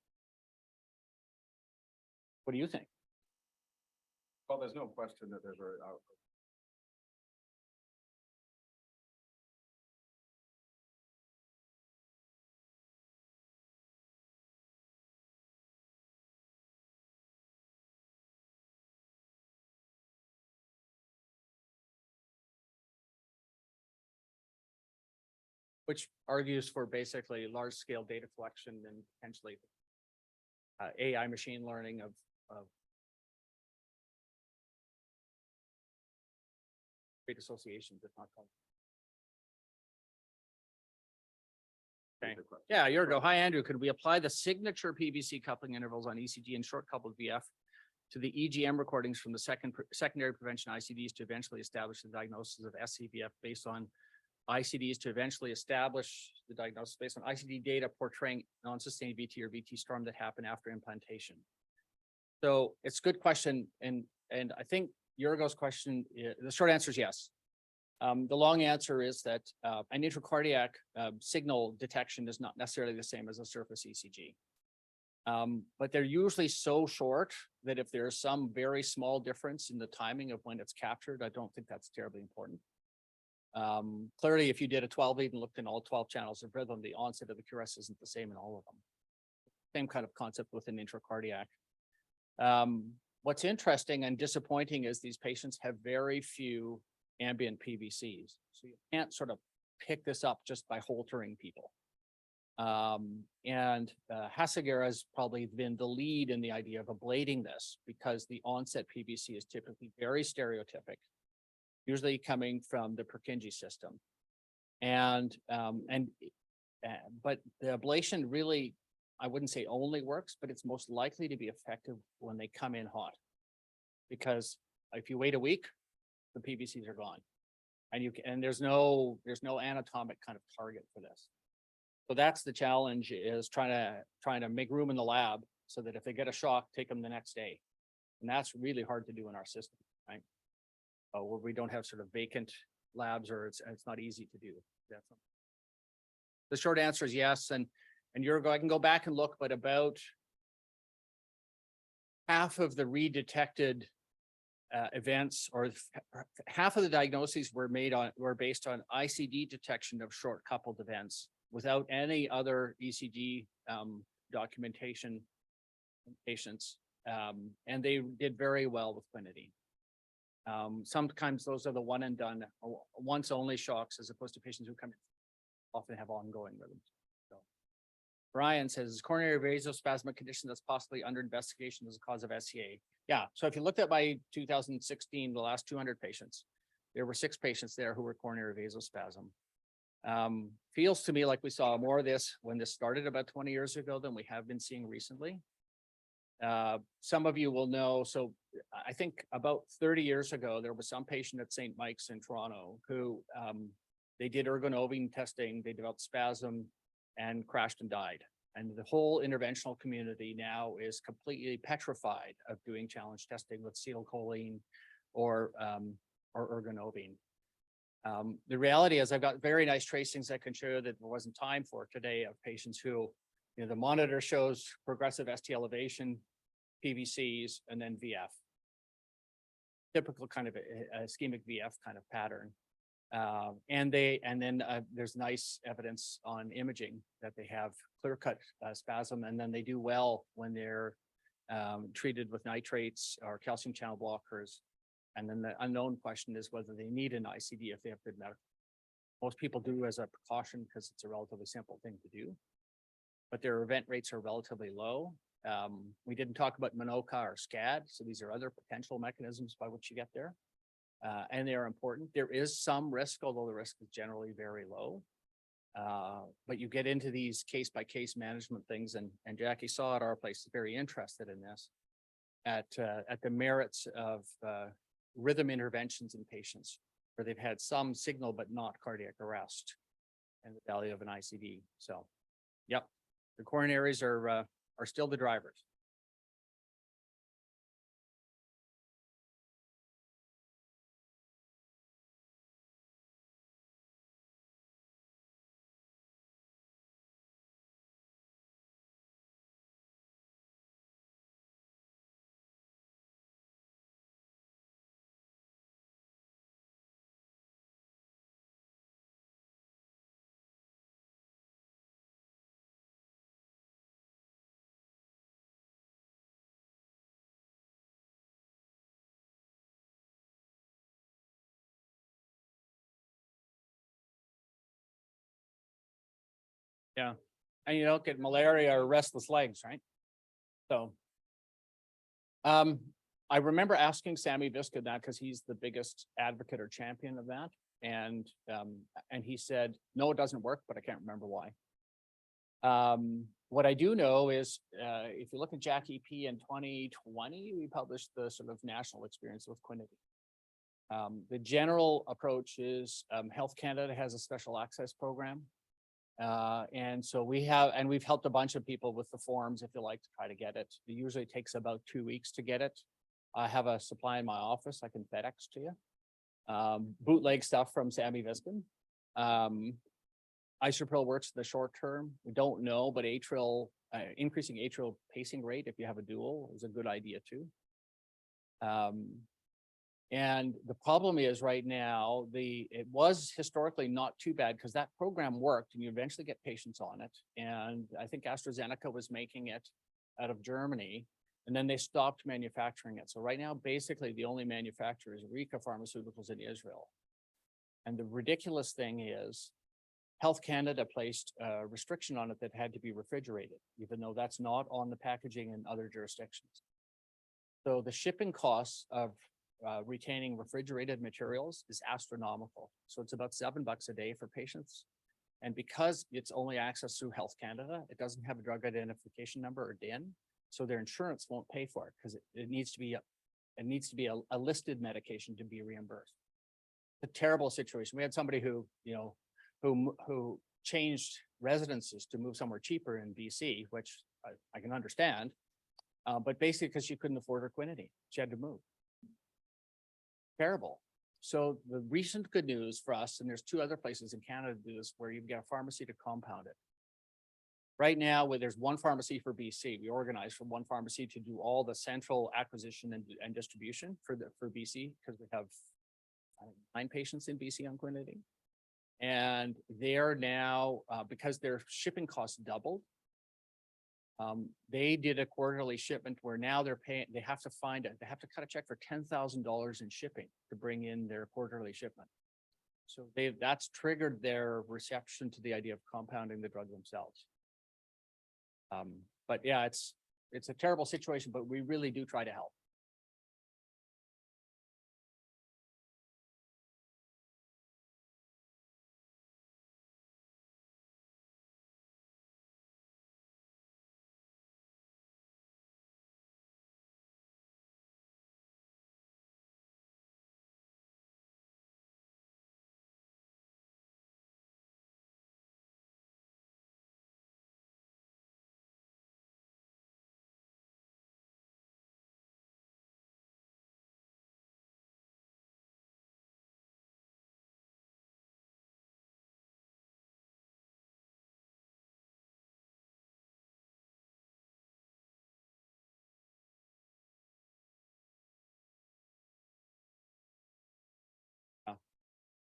What do you think? Well, there's no question that there's a, Which argues for basically large scale data collection and potentially AI machine learning of great associations, if not called. Okay. good question. Yeah, a year ago. Hi, Andrew. Could we apply the signature PVC coupling intervals on ECG and short coupled VF to the EGM recordings from the secondary prevention ICDs to eventually establish the diagnosis of SCVF based on ICDs to eventually establish the diagnosis based on ICD data portraying non-sustained VT or VT storm that happened after implantation? So it's a good question. And I think Yurgo's question, the short answer is yes. The long answer is that an intracardiac signal detection is not necessarily the same as a surface ECG. But they're usually so short that if there's some very small difference in the timing of when it's captured, I don't think that's terribly important. Clearly, if you did a 12 lead and looked in all 12 channels of rhythm, the onset of the QRS isn't the same in all of them. Same kind of concept with an intracardiac. What's interesting and disappointing is these patients have very few ambient PVCs. So you can't sort of pick this up just by holtering people. Hasegawa has probably been the lead in the idea of ablating this because the onset PVC is typically very stereotypic, usually coming from the Purkinje system. But the ablation really, I wouldn't say only works, but it's most likely to be effective when they come in hot. Because if you wait a week, the PVCs are gone. And there's no anatomic kind of target for this. So that's the challenge, is trying to make room in the lab so that if they get a shock, take them the next day. And that's really hard to do in our system, right? Where we don't have sort of vacant labs, or it's not easy to do. Definitely. The short answer is yes. And I can go back and look, but about half of the redetected events, or half of the diagnoses were based on ICD detection of short coupled events without any other ECG documentation in patients. And they did very well with quinidine. Sometimes those are the one and done, once only shocks, as opposed to patients who come in often have ongoing rhythms. So Brian says, coronary vasospasmic condition that's possibly under investigation as a cause of SCA. Yeah, so if you looked at my 2016, the last 200 patients, there were 6 patients there who were coronary vasospasm. Feels to me like we saw more of this when this started about 20 years ago than we have been seeing recently. Some of you will know, so I think about 30 years ago, there was some patient at St. Mike's in Toronto who they did ergonovine testing, they developed spasm and crashed and died. And the whole interventional community now is completely petrified of doing challenge testing with acetylcholine or ergonovine. The reality is I've got very nice tracings I can show you that there wasn't time for today of patients who, the monitor shows progressive ST elevation, PVCs, and then VF. Typical kind of a ischemic VF kind of pattern. And then there's nice evidence on imaging that they have clear-cut spasm, and then they do well when they're treated with nitrates or calcium channel blockers. And then the unknown question is whether they need an ICD if they have good medical. Most people do as a precaution because it's a relatively simple thing to do, but their event rates are relatively low. We didn't talk about MINOCA or SCAD, so these are other potential mechanisms by which you get there. And they are important. There is some risk, although the risk is generally very low. But you get into these case-by-case management things, and Jackie Saw at our place is very interested in this, at the merits of rhythm interventions in patients where they've had some signal but not cardiac arrest, and the value of an ICD. So, yep, the coronaries are still the drivers. And you don't get malaria or restless legs, right? So. I remember asking Sammy Viska that because he's the biggest advocate or champion of that. And he said, no, it doesn't work, but I can't remember why. What I do know is, if you look at Jack EP in 2020, we published the sort of national experience with quinidine. The general approach is, Health Canada has a special access program. And so we've helped a bunch of people with the forms, if you like, to try to get it. It usually takes about 2 weeks to get it. I have a supply in my office I can FedEx to you. Bootleg stuff from Sammy Viskin. Isopril works in the short term. We don't know, but increasing atrial pacing rate if you have a dual is a good idea too. And the problem is right now, it was historically not too bad because that program worked and you eventually get patients on it. And I think AstraZeneca was making it out of Germany and then they stopped manufacturing it. So right now, basically the only manufacturer is Rika Pharmaceuticals in Israel. And the ridiculous thing is Health Canada placed a restriction on it that had to be refrigerated, even though that's not on the packaging in other jurisdictions. So the shipping costs of retaining refrigerated materials is astronomical. So it's about $7 a day for patients. And because it's only accessed through Health Canada, it doesn't have a drug identification number or DIN. So their insurance won't pay for it because it needs to be a listed medication to be reimbursed. A terrible situation. We had somebody who changed residences to move somewhere cheaper in BC, which I can understand. But basically because she couldn't afford her quinidine, she had to move. Terrible. So the recent good news for us, and there's 2 other places in Canada do this, where you can get a pharmacy to compound it. Right now, where there's one pharmacy for BC, we organized for one pharmacy to do all the central acquisition and distribution for BC, because we have 9 patients in BC on quinidine. And they're now, because their shipping costs doubled, they did a quarterly shipment where now they have to cut a check for $10,000 in shipping to bring in their quarterly shipment. So that's triggered their reception to the idea of compounding the drug themselves. But yeah, it's a terrible situation, but we really do try to help.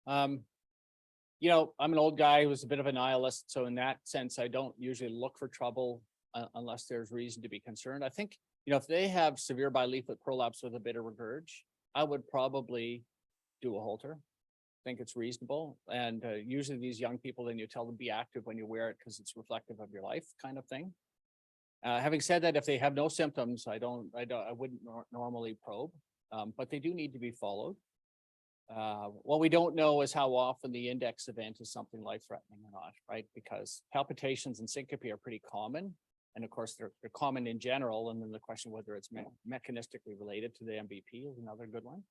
I'm an old guy who's a bit of a nihilist. So in that sense, I don't usually look for trouble unless there's reason to be concerned. I think, if they have severe bileaflet prolapse with a bit of regurg, I would probably do a Holter. I think it's reasonable. And usually these young people, then you tell them be active when you wear it because it's reflective of your life kind of thing. Having said that, if they have no symptoms, I wouldn't normally probe, but they do need to be followed. What we don't know is how often the index event is something life-threatening or not, right? Because palpitations and syncope are pretty common. And of course, they're common in general. And then the question whether it's mechanistically related to the MVP is another good one.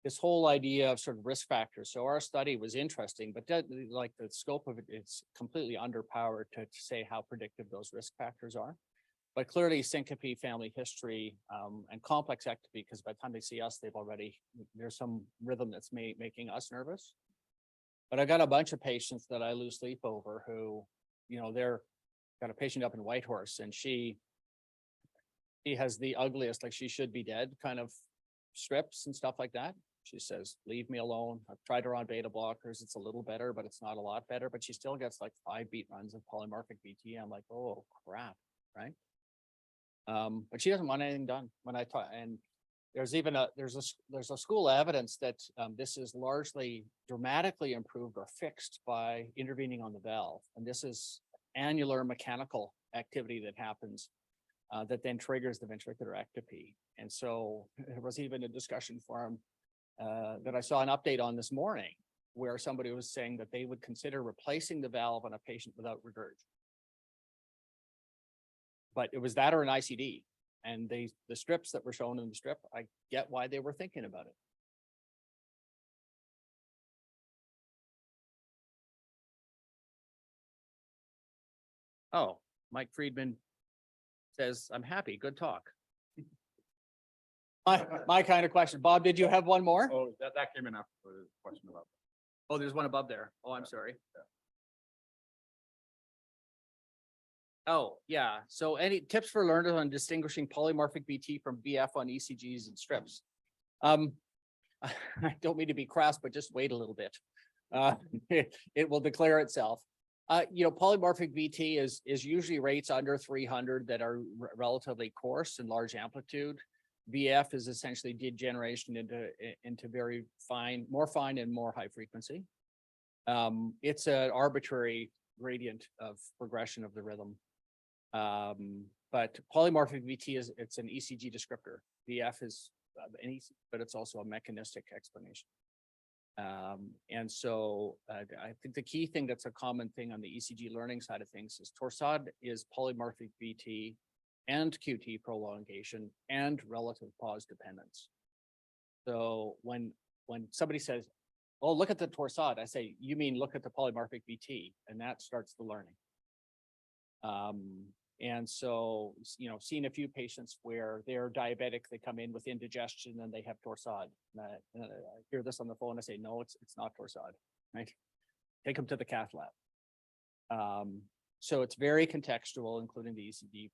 This whole idea of sort of risk factors. So our study was interesting, but like the scope of it, it's completely underpowered to say how predictive those risk factors are. But clearly syncope, family history, and complex ectopy, because by the time they see us, there's some rhythm that's making us nervous. But I got a bunch of patients that I lose sleep over who, they're got a patient up in Whitehorse and she has the ugliest, like she should be dead kind of strips and stuff like that. She says, leave me alone. I've tried her on beta blockers. It's a little better, but it's not a lot better, but she still gets like 5 beat runs of polymorphic BT. I'm like, oh crap. Right. But she doesn't want anything done when I talk. And there's a school of evidence that this is largely dramatically improved or fixed by intervening on the valve. And this is annular mechanical activity that happens that then triggers the ventricular ectopy. And so there was even a discussion forum that I saw an update on this morning where somebody was saying that they would consider replacing the valve on a patient without regurg. But it was that or an ICD. And the strips that were shown in the strip, I get why they were thinking about it. Oh, Mike Friedman says, I'm happy, good talk. My kind of question. Bob, did you have one more? Oh, that came in after the question about. Oh, there's one above there. Oh, I'm sorry. Oh, yeah. So any tips for learners on distinguishing polymorphic BT from BF on ECGs and strips? I don't mean to be crass, but just wait a little bit. It will declare itself. Polymorphic BT is usually rates under 300 that are relatively coarse and large amplitude. BF is essentially degeneration into very fine, more fine and more high frequency. It's an arbitrary gradient of progression of the rhythm. But polymorphic VT it's an ECG descriptor. BF is an ECG, but it's also a mechanistic explanation. And so I think the key thing that's a common thing on the ECG learning side of things is torsade is polymorphic VT and QT prolongation and relative pause dependence. So when somebody says, oh, look at the torsade, I say, you mean look at the polymorphic VT, and that starts the learning. And so, seeing a few patients where they're diabetic, they come in with indigestion and they have torsade. And I hear this on the phone, I say, no, it's not torsade, right? Take them to the cath lab. So it's very contextual, including the ECG